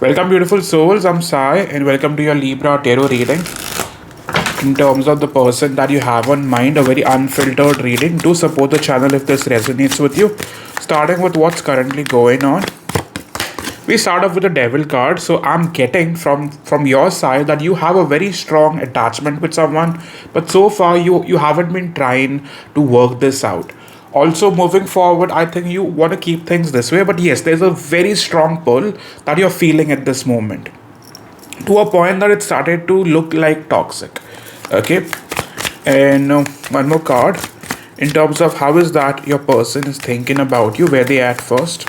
Welcome, beautiful souls. I'm Sai, and welcome to your Libra Tarot Reading. In terms of the person that you have on mind, a very unfiltered reading. Do support the channel if this resonates with you. Starting with what's currently going on. We start off with the Devil card. So I'm getting from your side that you have a very strong attachment with someone, but so far you haven't been trying to work this out. Also, moving forward, I think you want to keep things this way, but yes, there's a very strong pull that you're feeling at this moment, to a point that it started to look like toxic. Okay, and one more card in terms of how is that your person is thinking about you, where they at first.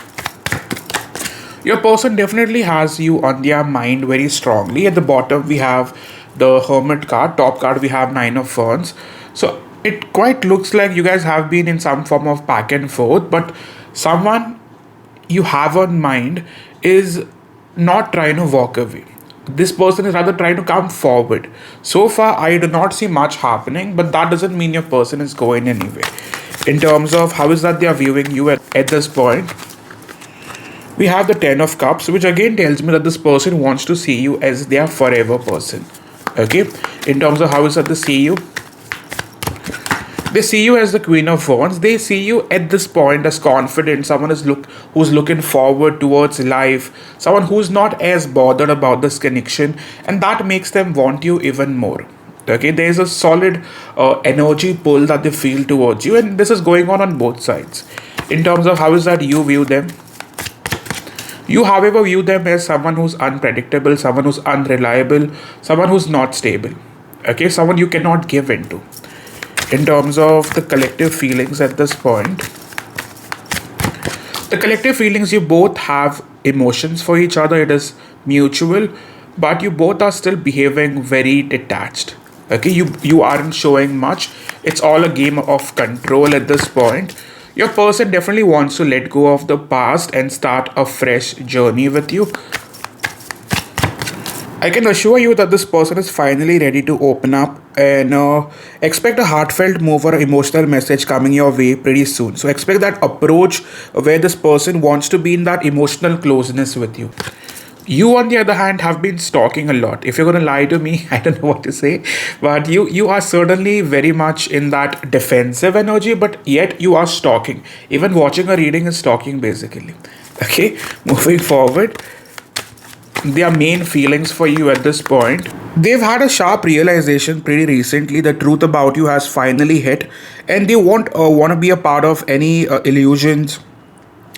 Your person definitely has you on their mind very strongly. At the bottom we have the Hermit card, top card we have Nine of Wands. So it quite looks like you guys have been in some form of back and forth, but someone you have on mind is not trying to walk away. This person is rather trying to come forward. So far I do not see much happening, but that doesn't mean your person is going anywhere. In terms of how is that they are viewing you at this point, we have the Ten of Cups, which again tells me that this person wants to see you as their forever person. Okay, in terms of how is that they see you, they see you as the Queen of Wands. They see you at this point as confident, someone who's looking forward towards life, someone who's not as bothered about this connection, and that makes them want you even more. Okay, there's a solid energy pull that they feel towards you, and this is going on both sides. In terms of how is that you view them, you, however, view them as someone who's unpredictable, someone who's unreliable, someone who's not stable. Okay, someone you cannot give into. In terms of the collective feelings at this point, the collective feelings, you both have emotions for each other, it is mutual, but you both are still behaving very detached. Okay, you aren't showing much. It's all a game of control at this point. Your person definitely wants to let go of the past and start a fresh journey with you. I can assure you that this person is finally ready to open up, and expect a heartfelt move or emotional message coming your way pretty soon. So expect that approach where this person wants to be in that emotional closeness with you. You, on the other hand, have been stalking a lot. If you're going to lie to me, I don't know what to say, but you are certainly very much in that defensive energy, but yet you are stalking. Even watching a reading is stalking, basically. Okay, moving forward, their main feelings for you at this point. They've had a sharp realization pretty recently. The truth about you has finally hit, and they won't want to be a part of any illusions,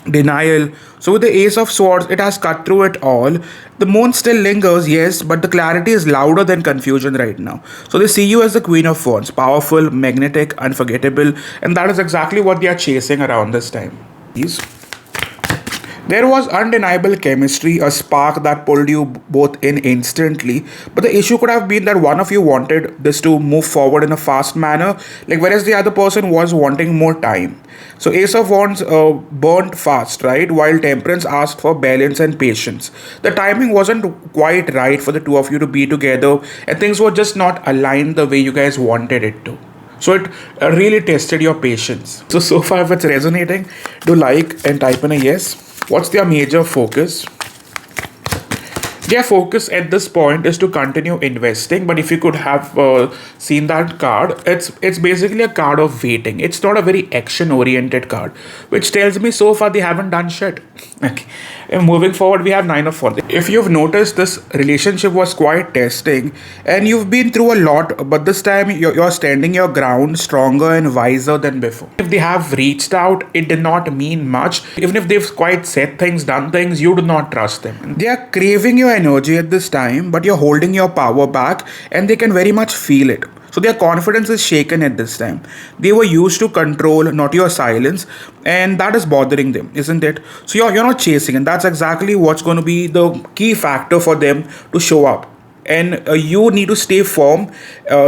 denial. So with the Ace of Swords, it has cut through it all. The moon still lingers, yes, but the clarity is louder than confusion right now. So they see you as the Queen of Wands, powerful, magnetic, unforgettable, and that is exactly what they are chasing around this time. Please. There was undeniable chemistry, a spark that pulled you both in instantly. But the issue could have been that one of you wanted this to move forward in a fast manner, like whereas the other person was wanting more time. So Ace of Wands burnt fast, right? While Temperance asked for balance and patience. The timing wasn't quite right for the two of you to be together, and things were just not aligned the way you guys wanted it to. So it really tested your patience. So far, if it's resonating, do like and type in a yes. What's their major focus? Their focus at this point is to continue investing, but if you could have seen that card, it's basically a card of waiting. It's not a very action oriented card, which tells me so far they haven't done shit. Okay. And moving forward, we have Nine of Wands. If you've noticed, this relationship was quite testing, and you've been through a lot, but this time you're standing your ground stronger and wiser than before. If they have reached out, it did not mean much. Even if they've quite said things, done things, you do not trust them. They are craving your energy at this time, but you're holding your power back, and they can very much feel it. So their confidence is shaken at this time. They were used to control, not your silence, and that is bothering them, isn't it? So you're not chasing, and that's exactly what's going to be the key factor for them to show up. And you need to stay firm.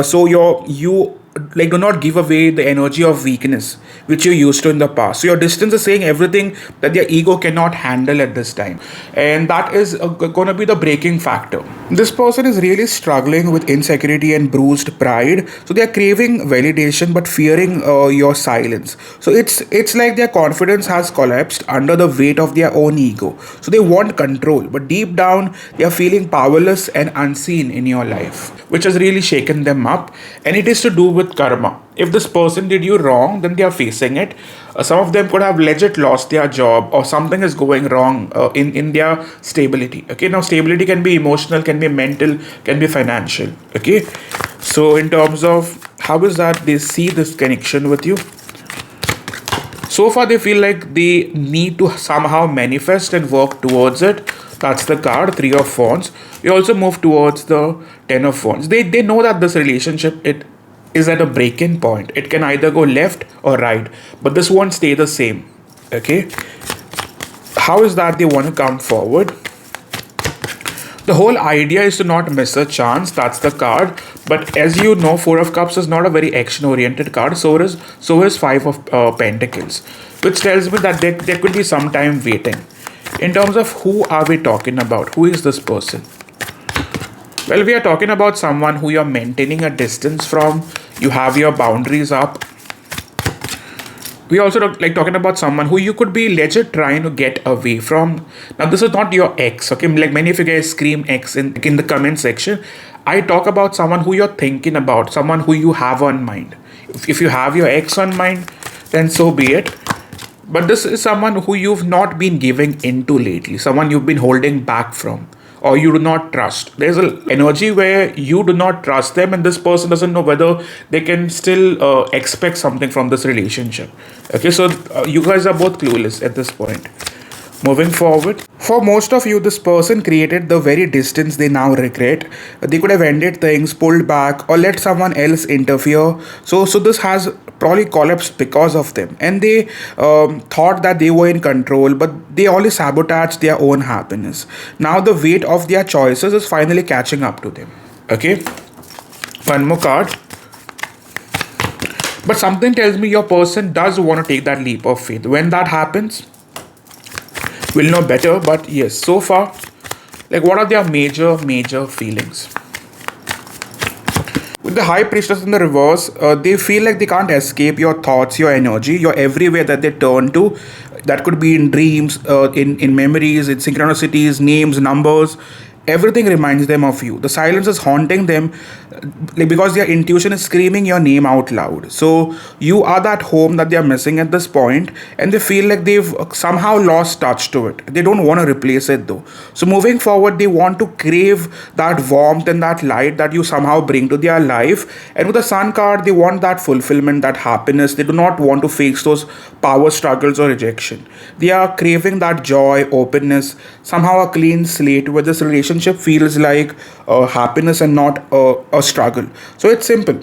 So you do not give away the energy of weakness which you used to in the past. So your distance is saying everything that their ego cannot handle at this time, and that is going to be the breaking factor. This person is really struggling with insecurity and bruised pride, so they are craving validation but fearing your silence. So it's like their confidence has collapsed under the weight of their own ego. So they want control, but deep down they are feeling powerless and unseen in your life, which has really shaken them up. And it is to do with karma. If this person did you wrong, then they are facing it. Some of them could have legit lost their job, or something is going wrong in their stability. Okay, now stability can be emotional, can be mental, can be financial. Okay, so in terms of how is that they see this connection with you, so far they feel like they need to somehow manifest and work towards it. That's the card, Three of Wands. We also move towards the Ten of Wands. They know that this relationship, it is at a breaking point. It can either go left or right, but this won't stay the same. Okay, how is that they want to come forward? The whole idea is to not miss a chance. That's the card. But as you know, Four of Cups is not a very action-oriented card. So is Five of Pentacles, which tells me that there could be some time waiting. In terms of who are we talking about? Who is this person? Well, we are talking about someone who you're maintaining a distance from. You have your boundaries up. We also talking about someone who you could be legit trying to get away from. Now, this is not your ex, okay? Like many of you guys scream ex in the comment section. I talk about someone who you're thinking about, someone who you have on mind. If you have your ex on mind, then so be it. But this is someone who you've not been giving into lately, someone you've been holding back from, or you do not trust. There's an energy where you do not trust them, and this person doesn't know whether they can still expect something from this relationship. Okay, so you guys are both clueless at this point. Moving forward, for most of you, this person created the very distance they now regret. They could have ended things, pulled back, or let someone else interfere. So this has probably collapsed because of them. And they thought that they were in control, but they only sabotaged their own happiness. Now the weight of their choices is finally catching up to them. Okay, one more card. But something tells me your person does want to take that leap of faith. When that happens, we'll know better. But yes, so far, what are their major feelings? With the High Priestess in the reverse, they feel like they can't escape your thoughts, your energy, your everywhere that they turn to. That could be in dreams, in memories, in synchronicities, names, numbers. Everything reminds them of you. The silence is haunting them, because their intuition is screaming your name out loud. So you are that home that they are missing at this point, and they feel like they've somehow lost touch to it. They don't want to replace it though. So moving forward, they want to crave that warmth and that light that you somehow bring to their life. And with the Sun card, they want that fulfillment, that happiness. They do not want to face those power struggles or rejection. They are craving that joy, openness, somehow a clean slate where this relationship feels like happiness and not a struggle. So it's simple.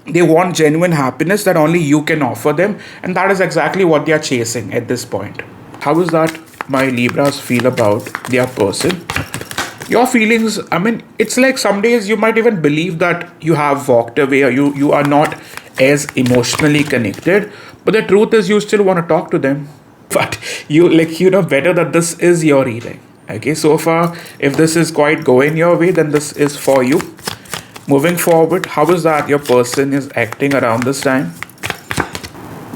They want genuine happiness that only you can offer them, and that is exactly what they are chasing at this point. How is that my Libras feel about their person? Your feelings, I mean, it's like some days you might even believe that you have walked away, or you are not as emotionally connected, but the truth is you still want to talk to them. But you know better that this is your reading. Okay, so far, if this is quite going your way, then this is for you. Moving forward, how is that your person is acting around this time?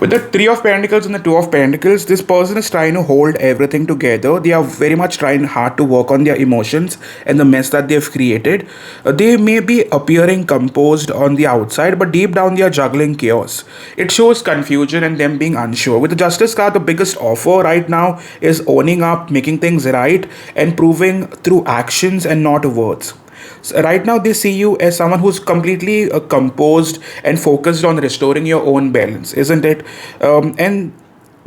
With the Three of Pentacles and the Two of Pentacles, this person is trying to hold everything together. They are very much trying hard to work on their emotions and the mess that they've created. They may be appearing composed on the outside, but deep down they are juggling chaos. It shows confusion and them being unsure. With the Justice card, the biggest offer right now is owning up, making things right, and proving through actions and not words. So right now, they see you as someone who's completely composed and focused on restoring your own balance, isn't it? And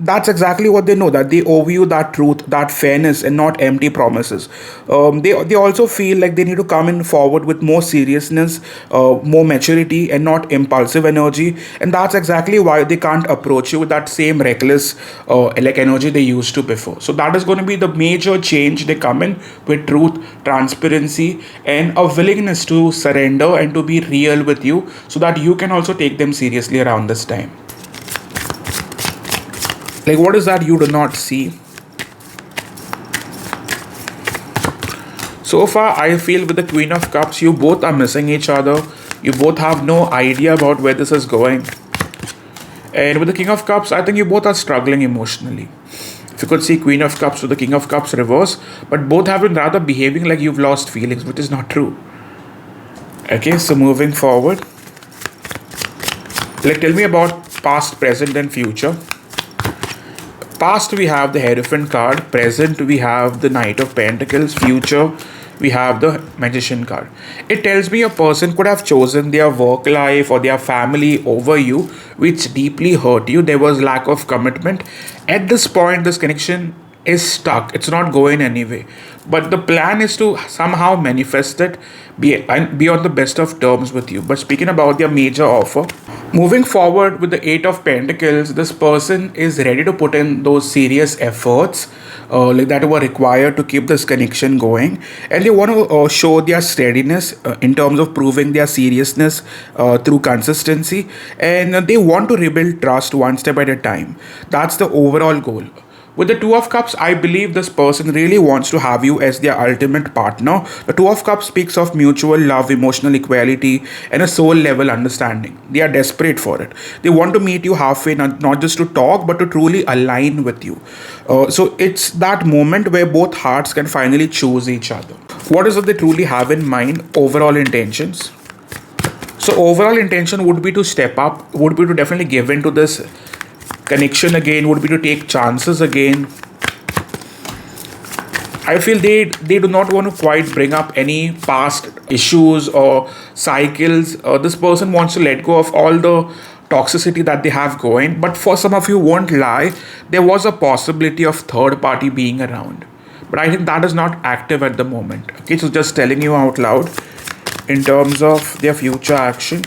that's exactly what they know, that they owe you that truth, that fairness, and not empty promises. They also feel like they need to come in forward with more seriousness, more maturity, and not impulsive energy. And that's exactly why they can't approach you with that same reckless like energy they used to before. So that is going to be the major change. They come in with truth, transparency, and a willingness to surrender and to be real with you, so that you can also take them seriously around this time. Like, what is that you do not see? So far, I feel with the Queen of Cups, you both are missing each other. You both have no idea about where this is going. And with the King of Cups, I think you both are struggling emotionally. If you could see Queen of Cups with the King of Cups reverse, but both have been rather behaving like you've lost feelings, which is not true. Okay, so moving forward. Like, tell me about past, present, and future. Past, we have the Hierophant card. Present, we have the Knight of Pentacles. Future, we have the Magician card. It tells me a person could have chosen their work life or their family over you, which deeply hurt you. There was lack of commitment. At this point, this connection is stuck. It's not going anyway. But the plan is to somehow manifest it, be on the best of terms with you. But speaking about their major offer, moving forward with the Eight of Pentacles, this person is ready to put in those serious efforts like that were required to keep this connection going, and they want to show their steadiness in terms of proving their seriousness through consistency, and they want to rebuild trust one step at a time. That's the overall goal. With the Two of Cups, I believe this person really wants to have you as their ultimate partner. The Two of Cups speaks of mutual love, emotional equality, and a soul level understanding. They are desperate for it. They want to meet you halfway, not just to talk, but to truly align with you. So it's that moment where both hearts can finally choose each other. What is it they truly have in mind? Overall intentions. So overall intention would be to step up, would be to definitely give into this connection again, would be to take chances again. I feel they do not want to quite bring up any past issues or cycles. This person wants to let go of all the toxicity that they have going. But for some of you, won't lie, there was a possibility of third party being around. But I think that is not active at the moment. Okay, so just telling you out loud in terms of their future action.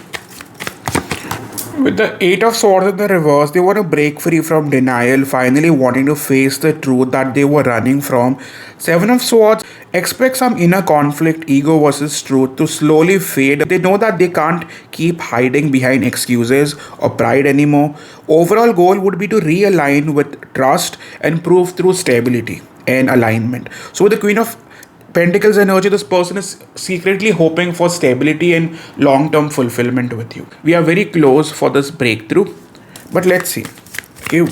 With the Eight of Swords in the reverse, they want to break free from denial, finally wanting to face the truth that they were running from. Seven of Swords, expect some inner conflict, ego versus truth, to slowly fade. They know that they can't keep hiding behind excuses or pride anymore. Overall goal would be to realign with trust and prove through stability and alignment. So with the Queen of Pentacles energy, this person is secretly hoping for stability and long-term fulfillment with you. We are very close for this breakthrough, but let's see. Okay,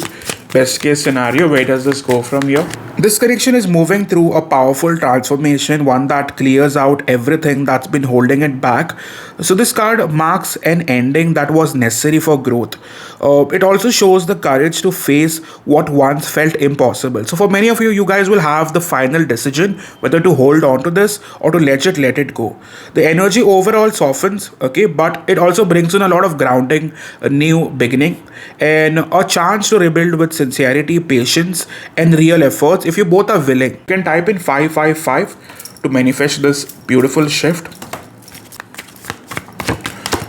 best case scenario, where does this go from here? This connection is moving through a powerful transformation, one that clears out everything that's been holding it back. So this card marks an ending that was necessary for growth. It also shows the courage to face what once felt impossible. So for many of you, you guys will have the final decision whether to hold on to this or to let it go. The energy overall softens, okay, but it also brings in a lot of grounding, a new beginning, and a chance to rebuild with sincerity, patience, and real efforts. If you both are willing, you can type in 555 to manifest this beautiful shift.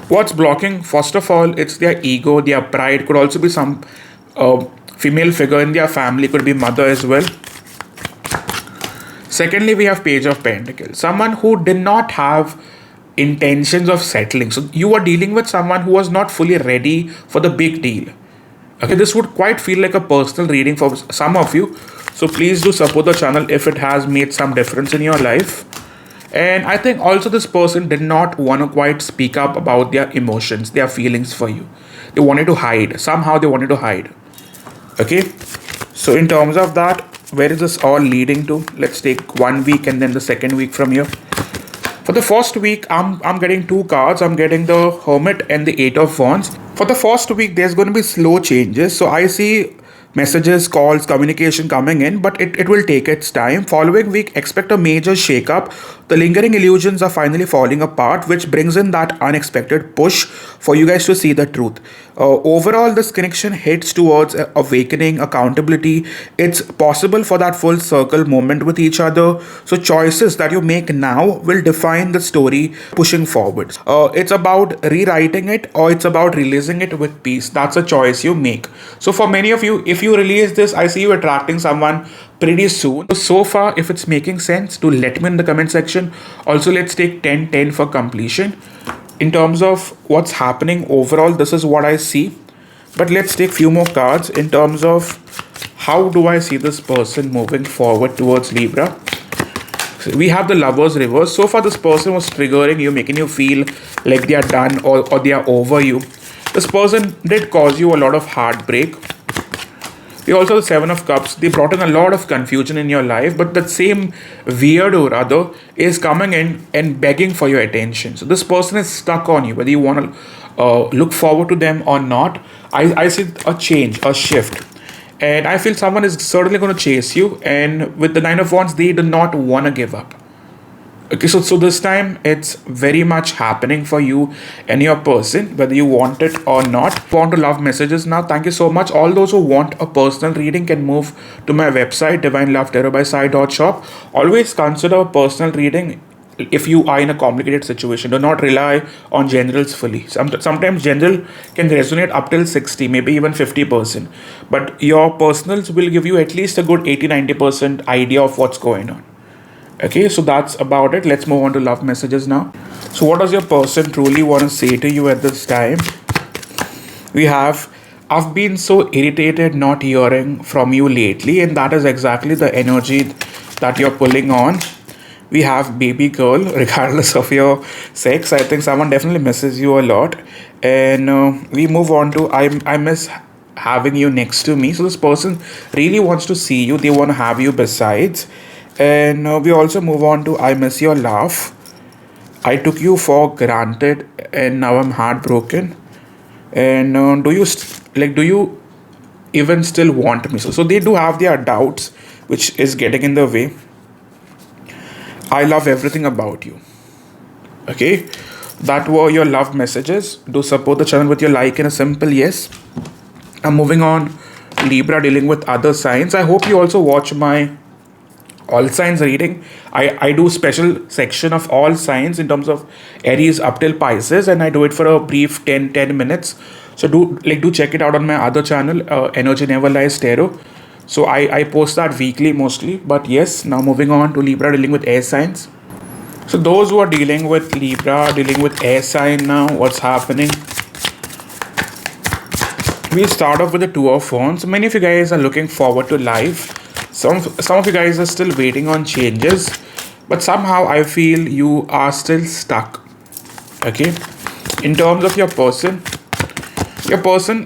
What's blocking? First of all, it's their ego, their pride. Could also be some female figure in their family, could be mother as well. Secondly, we have Page of Pentacles, someone who did not have intentions of settling. So you are dealing with someone who was not fully ready for the big deal. Okay, this would quite feel like a personal reading for some of you. So please do support the channel if it has made some difference in your life. And I think also this person did not want to quite speak up about their emotions, their feelings for you. They wanted to hide. Somehow they wanted to hide. Okay. So in terms of that, where is this all leading to? Let's take 1 week and then the second week from here. For the first week, I'm getting two cards. I'm getting the Hermit and the Eight of Wands. For the first week, there's going to be slow changes. So I see messages, calls, communication coming in, but it will take its time. Following week, expect a major shakeup. The lingering illusions are finally falling apart, which brings in that unexpected push for you guys to see the truth. Overall, this connection heads towards awakening, accountability. It's possible for that full circle moment with each other. So, choices that you make now will define the story pushing forward. It's about rewriting it or it's about releasing it with peace. That's a choice you make. So, for many of you, if you release this, I see you attracting someone pretty soon. So far, if it's making sense, to let me in the comment section. Also, let's take 10-10 for completion. In terms of what's happening overall, this is what I see. But let's take few more cards in terms of how do I see this person moving forward towards Libra. So we have the Lovers reverse. So far, this person was triggering you, making you feel like they are done or they are over you. This person did cause you a lot of heartbreak. We also have the Seven of Cups. They brought in a lot of confusion in your life, but that same weird or other is coming in and begging for your attention. So this person is stuck on you, whether you want to look forward to them or not. I see a change, a shift. And I feel someone is certainly going to chase you. And with the Nine of Wands, they do not want to give up. Okay, so this time it's very much happening for you and your person, whether you want it or not. Want to love messages now? Thank you so much. All those who want a personal reading can move to my website, divinetarot.shop. Always consider a personal reading if you are in a complicated situation. Do not rely on generals fully. Sometimes general can resonate up till 60, maybe even 50%. But your personals will give you at least a good 80-90% idea of what's going on. Okay, so that's about it. Let's move on to love messages now. So what does your person truly want to say to you at this time? We have, I've been so irritated not hearing from you lately, and that is exactly the energy that you're pulling on. We have baby girl, regardless of your sex. I think someone definitely misses you a lot. And we move on to I miss having you next to me. So this person really wants to see you. They want to have you besides. And we also move on to I miss your laugh. I took you for granted and now I'm heartbroken. And do you even still want me? So they do have their doubts, which is getting in the way. I love everything about you. Okay, that were your love messages. Do support the channel with your like and a simple yes. I'm moving on. Libra, dealing with other signs. I hope you also watch my all signs reading. I do special section of all signs in terms of Aries up till Pisces, and I do it for a brief 10 minutes. So do check it out on my other channel, Energy Never Lies Tarot. So I post that weekly mostly. But yes, now moving on to Libra, dealing with air signs. So those who are dealing with Libra, dealing with air sign now, what's happening? We start off with the Two of Wands. Many of you guys are looking forward to life. Some of you guys are still waiting on changes, but somehow I feel you are still stuck. Okay, in terms of your person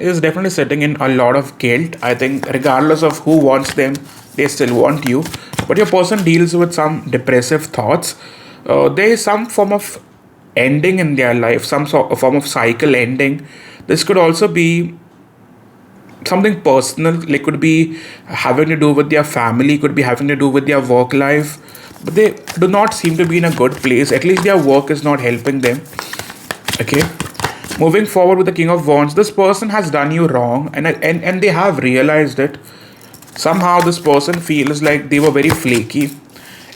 is definitely sitting in a lot of guilt. I think regardless of who wants them, they still want you. But your person deals with some depressive thoughts. There is some form of ending in their life, some sort of form of cycle ending. This could also be something personal, like could be having to do with their family, could be having to do with their work life, but they do not seem to be in a good place. At least their work is not helping them. Okay, moving forward with the King of Wands. This person has done you wrong, and they have realized it. Somehow this person feels like they were very flaky,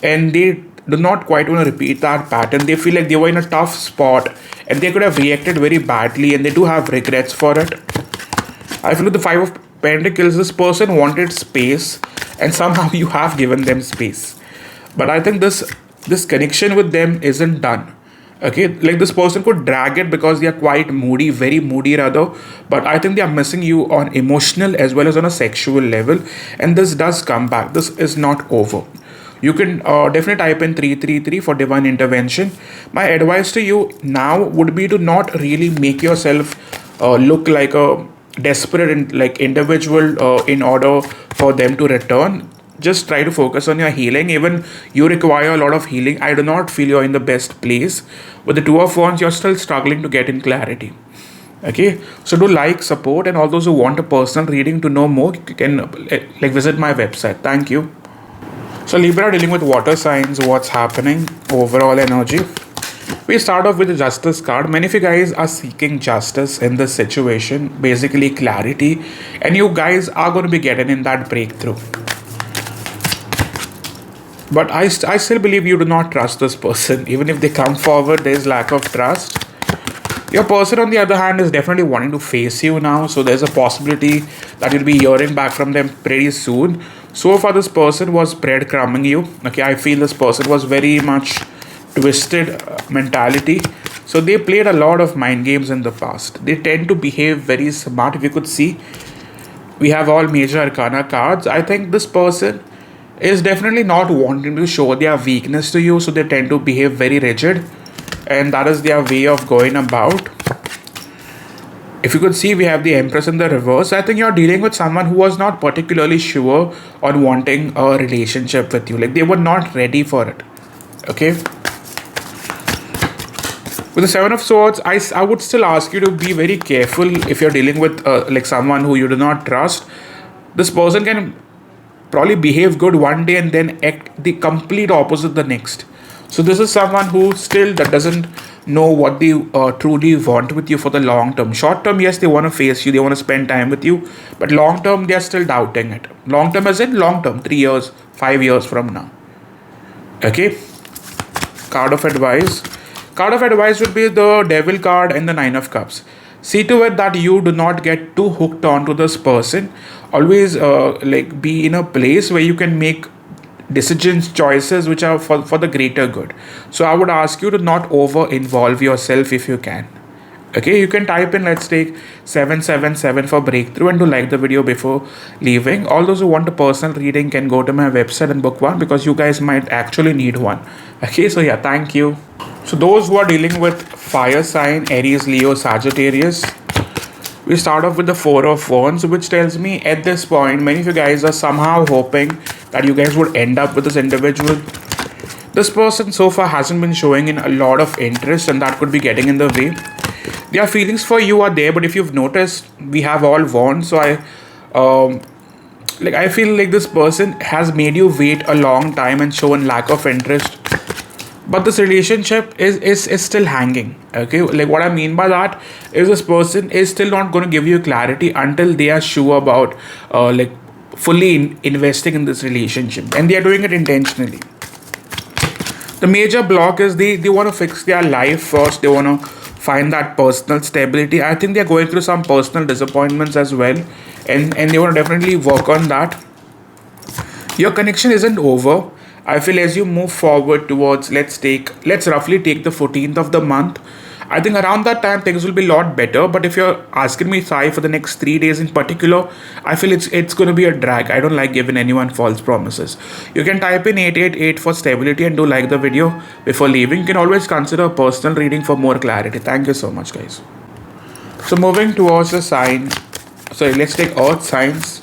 and they do not quite want to repeat that pattern. They feel like they were in a tough spot and they could have reacted very badly, and they do have regrets for it. I feel with the Five of Pentacles, this person wanted space, and somehow you have given them space. But I think this connection with them isn't done. Okay, like this person could drag it because they are quite moody, very moody rather. But I think they are missing you on emotional as well as on a sexual level, and this does come back. This is not over. You can definitely type in 333 for divine intervention. My advice to you now would be to not really make yourself look like a desperate like individual in order for them to return. Just try to focus on your healing. Even you require a lot of healing. I do not feel you're in the best place. With the Two of Wands, you're still struggling to get in clarity. Okay, so do like, support, and all those who want a personal reading to know more, you can visit my website. Thank you. So Libra dealing with water signs, what's happening, overall energy. We start off with the justice card. Many of you guys are seeking justice in this situation, basically clarity, and you guys are going to be getting in that breakthrough. But I still believe you do not trust this person. Even if they come forward, there is lack of trust. Your person, on the other hand, is definitely wanting to face you now. So there's a possibility that you'll be hearing back from them pretty soon. So far, this person was breadcrumbing you. Okay, I feel this person was very much twisted mentality. So they played a lot of mind games in the past. They tend to behave very smart. If you could see, we have all major arcana cards. I think this person is definitely not wanting to show their weakness to you. So they tend to behave very rigid. And that is their way of going about. If you could see, we have the Empress in the reverse. I think you're dealing with someone who was not particularly sure on wanting a relationship with you. Like they were not ready for it. Okay. With the Seven of Swords, I would still ask you to be very careful if you're dealing with someone who you do not trust. This person can probably behave good one day and then act the complete opposite the next. So this is someone who still doesn't know what they truly want with you for the long term. Short term, yes, they want to face you, they want to spend time with you. But long term, they are still doubting it. Long term as in long term, 3 years, 5 years from now. Okay. Card of advice. Card of advice would be the Devil card and the Nine of Cups. See to it that you do not get too hooked on to this person. Always be in a place where you can make decisions, choices which are for the greater good. So I would ask you to not over involve yourself if you can. Okay, you can type in, let's take 777 for breakthrough, and to like the video before leaving. All those who want a personal reading can go to my website and book one, because you guys might actually need one. Okay, so yeah, thank you. So those who are dealing with fire sign, Aries, Leo, Sagittarius, we start off with the Four of Wands, which tells me at this point, many of you guys are somehow hoping that you guys would end up with this individual. This person so far hasn't been showing in a lot of interest, and that could be getting in the way. Their feelings for you are there, but if you've noticed, we have all wands. So I feel like this person has made you wait a long time and shown lack of interest. But this relationship is still hanging. Okay, like what I mean by that is this person is still not going to give you clarity until they are sure about fully investing in this relationship, and they are doing it intentionally. The major block is they want to fix their life first. They want to find that personal stability. I think they're going through some personal disappointments as well, and they want to definitely work on that. Your connection isn't over. I feel as you move forward towards, let's roughly take the 14th of the month. I think around that time things will be a lot better. But if you're asking me, Sai, for the next 3 days in particular, I feel it's going to be a drag. I don't like giving anyone false promises. You can type in 888 for stability and do like the video before leaving. You can always consider a personal reading for more clarity. Thank you so much, guys. So moving towards the sign. Sorry, let's take earth signs.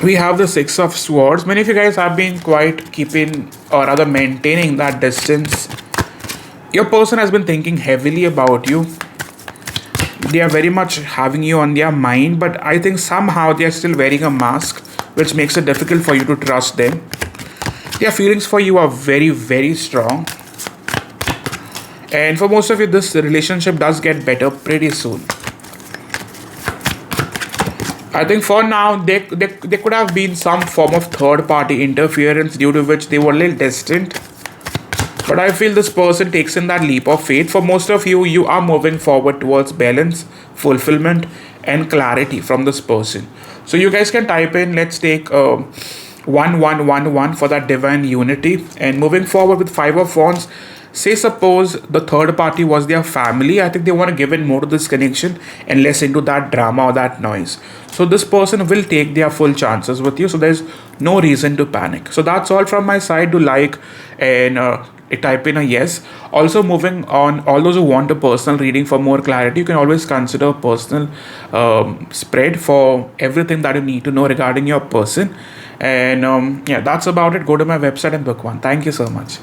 We have the Six of Swords. Many of you guys have been quite keeping, or rather maintaining, that distance. Your person has been thinking heavily about you. They are very much having you on their mind, but I think somehow they are still wearing a mask, which makes it difficult for you to trust them. Their feelings for you are very, very strong. And for most of you, this relationship does get better pretty soon. I think for now, there could have been some form of third-party interference due to which they were a little distant. But I feel this person takes in that leap of faith. For most of you, you are moving forward towards balance, fulfillment, and clarity from this person. So you guys can type in, let's take 1111 for that divine unity. And moving forward with Five of Wands, say suppose the third party was their family. I think they want to give in more to this connection and less into that drama or that noise. So this person will take their full chances with you. So there's no reason to panic. So that's all from my side. Do like and type in a yes. Also moving on, all those who want a personal reading for more clarity, you can always consider a personal spread for everything that you need to know regarding your person. And yeah, that's about it. Go to my website and book one. Thank you so much.